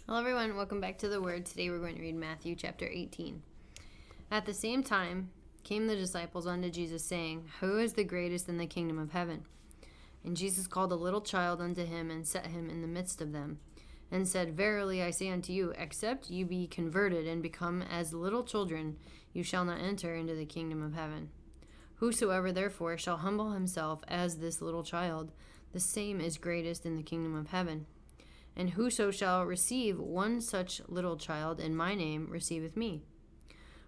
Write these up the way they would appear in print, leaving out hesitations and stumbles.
Hello everyone, welcome back to the Word. Today we're going to read Matthew chapter 18. At the same time came the disciples unto Jesus, saying, Who is the greatest in the kingdom of heaven? And Jesus called a little child unto him, and set him in the midst of them, and said, Verily I say unto you, except you be converted and become as little children, you shall not enter into the kingdom of heaven. Whosoever therefore shall humble himself as this little child, the same is greatest in the kingdom of heaven. And whoso shall receive one such little child in my name receiveth me.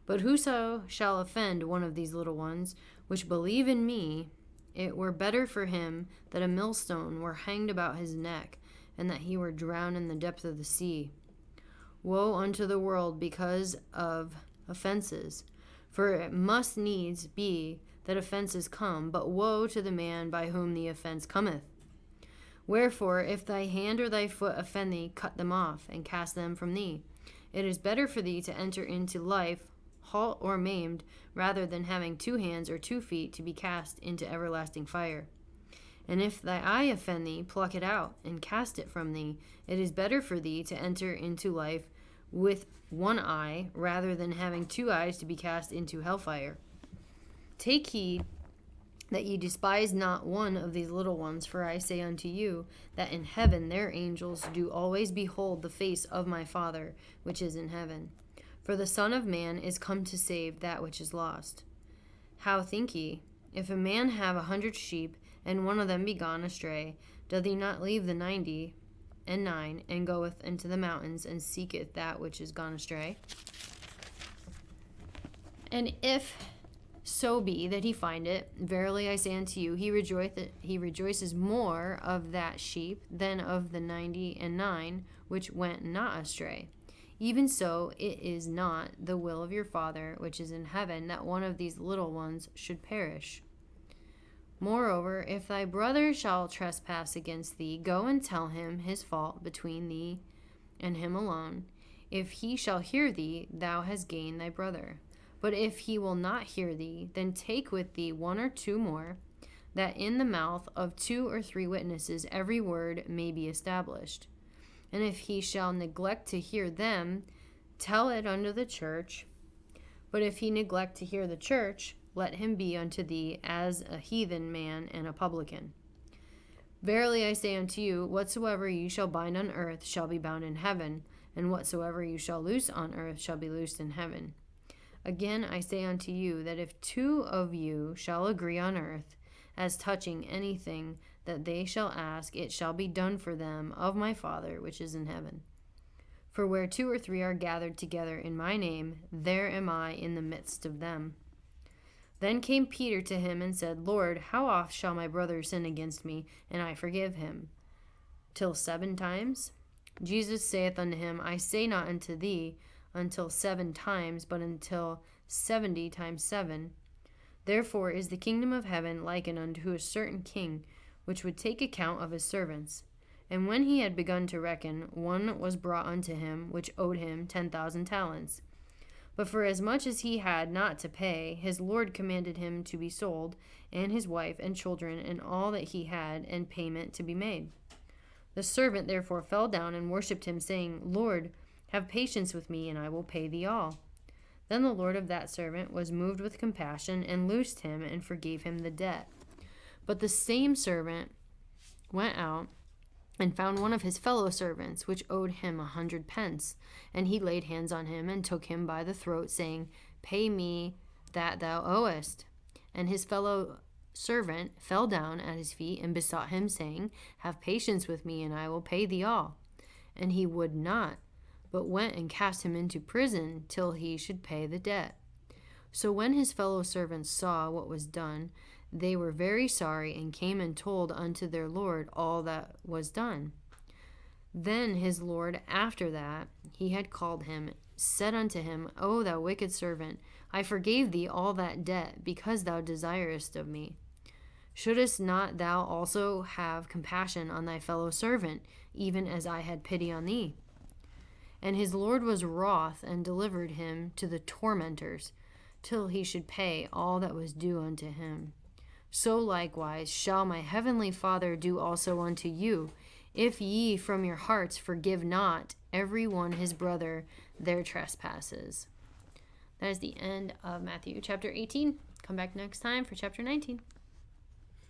But whoso shall offend one of these little ones, which believe in me, it were better for him that a millstone were hanged about his neck, and that he were drowned in the depth of the sea. Woe unto the world because of offenses! For it must needs be that offenses come, but woe to the man by whom the offense cometh. Wherefore, if thy hand or thy foot offend thee, cut them off, and cast them from thee. It is better for thee to enter into life halt or maimed, rather than having 2 hands or 2 feet to be cast into everlasting fire. And if thy eye offend thee, pluck it out, and cast it from thee. It is better for thee to enter into life with 1 eye, rather than having 2 eyes to be cast into hellfire. Take heed that ye despise not one of these little ones, for I say unto you, that in heaven their angels do always behold the face of my Father which is in heaven. For the Son of Man is come to save that which is lost. How think ye? If a man have 100 sheep, and one of them be gone astray, doth he not leave the 99, and goeth into the mountains, and seeketh that which is gone astray? And if so be that he find it, verily I say unto you, he rejoices more of that sheep than of the 99 which went not astray. Even so, it is not the will of your Father which is in heaven that one of these little ones should perish. Moreover, if thy brother shall trespass against thee, go and tell him his fault between thee and him alone. If he shall hear thee, thou hast gained thy brother. But if he will not hear thee, then take with thee 1 or 2 more, that in the mouth of 2 or 3 witnesses every word may be established. And if he shall neglect to hear them, tell it unto the church. But if he neglect to hear the church, let him be unto thee as a heathen man and a publican. Verily I say unto you, whatsoever ye shall bind on earth shall be bound in heaven, and whatsoever you shall loose on earth shall be loosed in heaven. Again I say unto you, that if 2 of you shall agree on earth, as touching anything that they shall ask, it shall be done for them of my Father which is in heaven. For where 2 or 3 are gathered together in my name, there am I in the midst of them. Then came Peter to him and said, Lord, how oft shall my brother sin against me, and I forgive him? Till 7 times? Jesus saith unto him, I say not unto thee, until 7 times, but until 70 times 7. Therefore is the kingdom of heaven likened unto a certain king, which would take account of his servants. And when he had begun to reckon, one was brought unto him, which owed him 10,000 talents. But for as much as he had not to pay, his Lord commanded him to be sold, and his wife and children, and all that he had, and payment to be made. The servant therefore fell down and worshipped him, saying, Lord, have patience with me, and I will pay thee all. Then the Lord of that servant was moved with compassion, and loosed him, and forgave him the debt. But the same servant went out, and found one of his fellow servants, which owed him 100 pence. And he laid hands on him, and took him by the throat, saying, Pay me that thou owest. And his fellow servant fell down at his feet, and besought him, saying, Have patience with me, and I will pay thee all. And he would not, but went and cast him into prison till he should pay the debt. So when his fellow servants saw what was done, they were very sorry, and came and told unto their Lord all that was done. Then his Lord, after that he had called him, said unto him, O thou wicked servant, I forgave thee all that debt, because thou desirest of me. Shouldest not thou also have compassion on thy fellow servant, even as I had pity on thee? And his Lord was wroth, and delivered him to the tormentors, till he should pay all that was due unto him. So likewise shall my heavenly Father do also unto you, if ye from your hearts forgive not every one his brother their trespasses. That is the end of Matthew chapter 18. Come back next time for chapter 19.